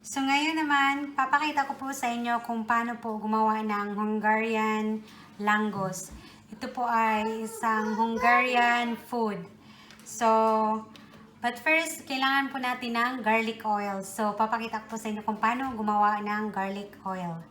So ngayon naman, papakita ko po sa inyo kung paano po gumawa ng Hungarian Langos. Ito po ay isang Hungarian food. So, but first, kailangan po natin ng garlic oil. So, papakita ko po sa inyo kung paano gumawa ng garlic oil.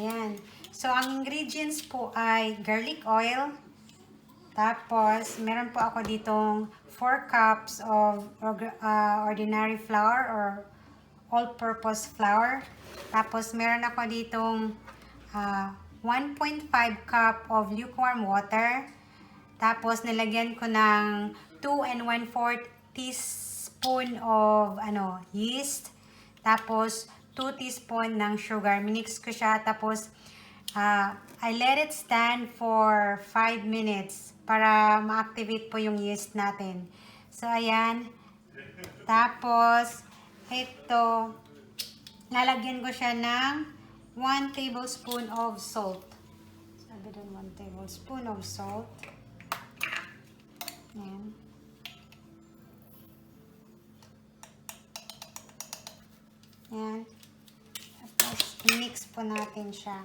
Ayan. So, ang ingredients po ay garlic oil. Tapos, meron po ako ditong 4 cups of ordinary flour or all-purpose flour. Tapos, meron ako ditong 1.5 cup of lukewarm water. Tapos, nilagyan ko ng 2 and 1/4 teaspoon of yeast. Tapos, 2 teaspoon ng sugar. Minix ko siya. Tapos, I let it stand for 5 minutes para ma-activate po yung yeast natin. So, ayan. Tapos, ito, lalagyan ko siya ng 1 tablespoon of salt. Sabi doon, 1 tablespoon of salt. Ayan. Ayan. Tapos, i-mix po natin siya.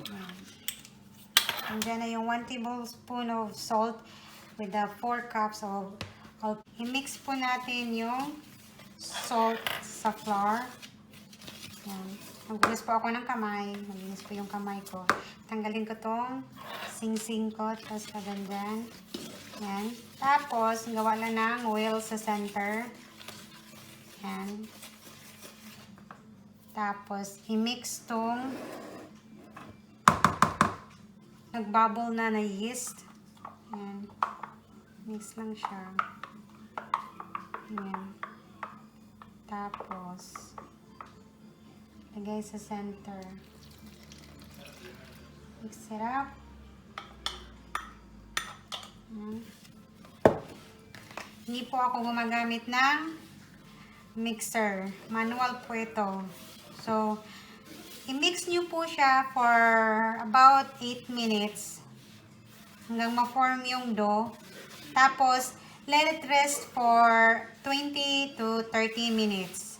Ayan. Andiyan na yung 1 tablespoon of salt with the 4 cups of i-mix po natin yung salt sa flour. Ayan. Nagulis po ako ng kamay. Malinis po yung kamay ko. Tanggalin ko tong sing-sing ko. Tapos kagandan. Ayan. Tapos, gawa lang ng oil sa center. Ayan. Tapos, i-mix tong nagbubble na yeast. Ayan. Mix lang siya. Ayan. Tapos, lagay sa center. Mix it up. Ayan. Hindi po ako gumagamit ng mixer. Manual po ito. So, i-mix nyo po siya for about 8 minutes hanggang ma-form yung dough. Tapos, let it rest for 20 to 30 minutes.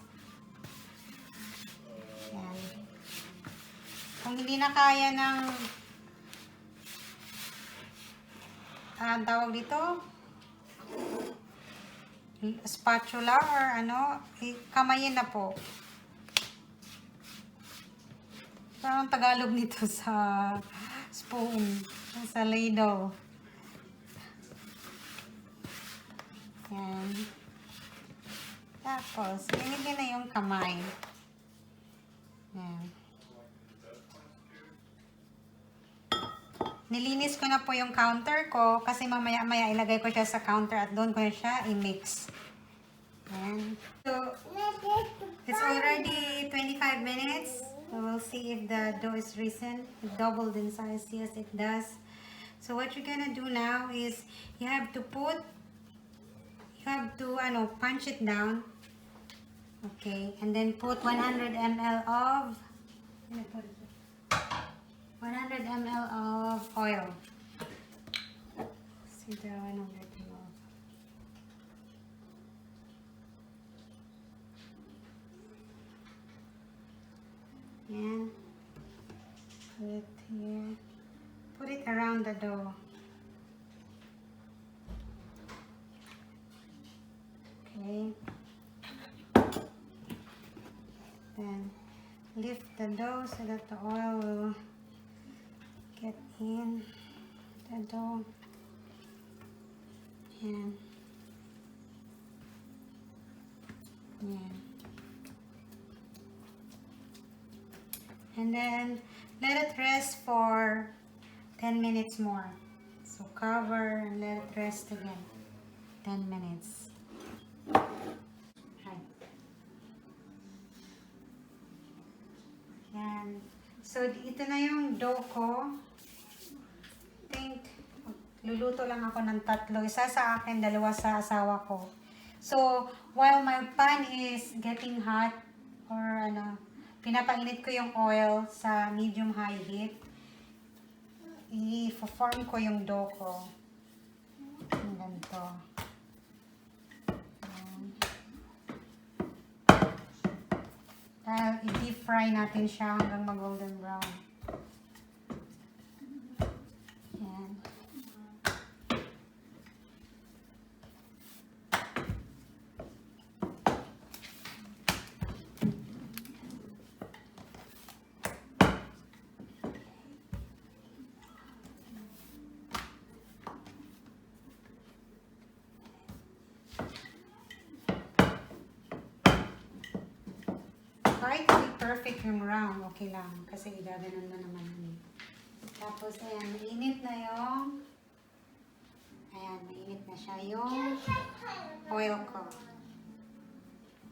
Yan. Kung hindi na kaya ng tawag dito, spatula or kamayin na po. Parang Tagalog nito sa spoon, sa ladle. Yan. Tapos, linigyan na yung kamay. Yan. Nilinis ko na po yung counter ko kasi mamaya-maya ilagay ko siya sa counter at doon ko na siya i-mix. Yan. So, it's already 25 minutes. So, we'll see if the dough is risen. It doubled in size. Yes, it does. So, what you're gonna do now is you have to punch it down. Okay. And then put 100 ml of 100 ml of oil. See the 100 ml. And put it here. Put it around the dough. Okay. Then lift the dough so that the oil will get in. the dough. And yeah. And then let it rest for 10 minutes more. So cover and let it rest again. 10 minutes. Right. Yan. So ito na yung dough ko. I think luluto lang ako ng 3. Isa sa akin, 2 sa asawa ko. So while my pan is getting hot or ano, pinapainit ko yung oil sa medium-high heat. I-form ko yung dough ko. Yung ganito. I-deep fry natin siya hanggang mag-golden brown. Yan. Kahit hindi perfect yung round, okay lang. Kasi igaganon na naman yun. Tapos, ayan, mainit na yung... Ayan, mainit na siya yung oil ko.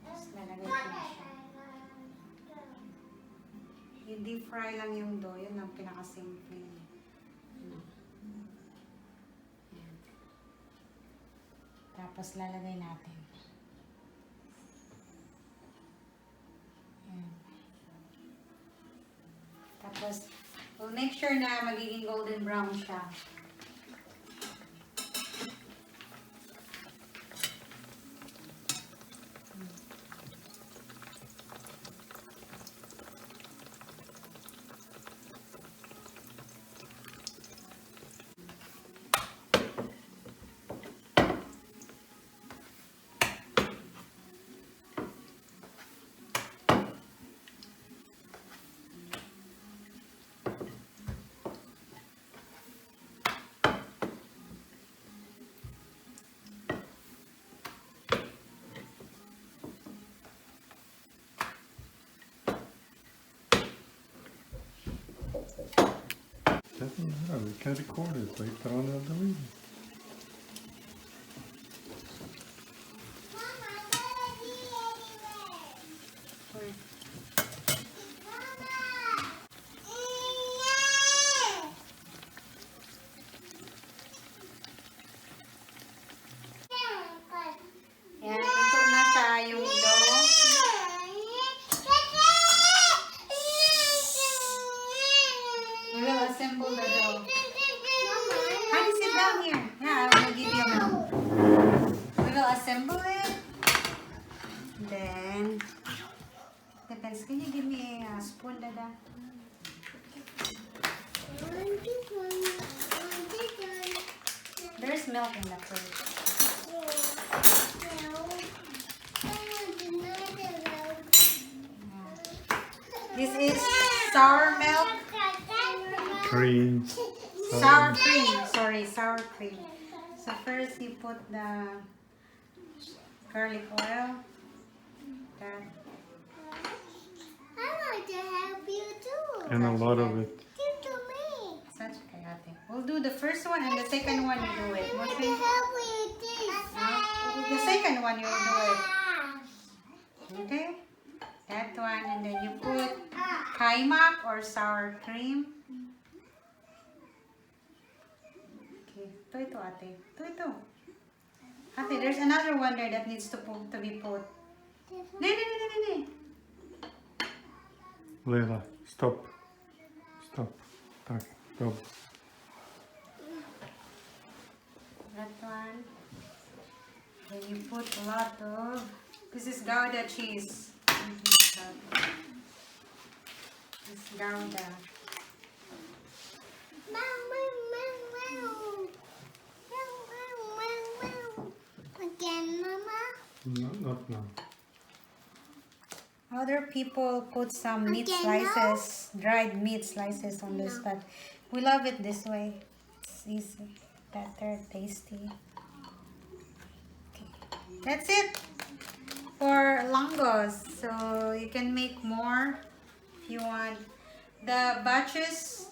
Tapos, lalagay ko na siya. Hindi fry lang yung dough. Yun ang pinaka-simple. Ayan. Tapos, lalagay natin. Tapos, we'll make sure na magiging golden brown siya. Doesn't matter, we can record it later on in the video. Yan, ito na siya yung dough. We will assemble the dough. Honey, sit down here. Yeah, I will give you a milk. We will assemble it. Then, depends. Can you give me a spoon, Dada? There's milk in the fridge. This is sour milk. Cream. Sour cream. Sorry, sour cream. So first you put the garlic oil. That. I want to help you too. And a lot of it. Give to me. Such chaotic. We'll do the first one and the second one you do it. I want to Mostly, help you this. the second one you will do it. Okay? That one and then you put kajmak or sour cream. Okay. Ito ate. Ito. Ate, there's another one there that needs to be put. Nee. Leila, stop. Stop. Tak, stop. That one. Then you put a lot of... This is Gouda cheese. This is Gouda. Again, Mama. No, not now. Other people put some meat Okay, slices, dried meat slices on this, but we love it this way. It's easy, better, tasty. Okay. That's it for langos. So you can make more if you want. The batches,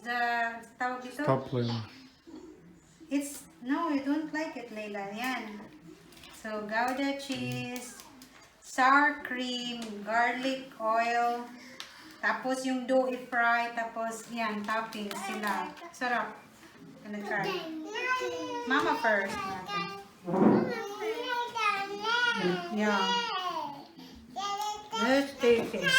tawag dito? Stop, Leila. It's, no, you don't like it, Leila. Yan. So, Gouda cheese, sour cream, garlic oil, tapos yung dough i-fry, tapos yan, toppings sila. Sarap. Gonna try. Mama first. Yeah. Let's taste it.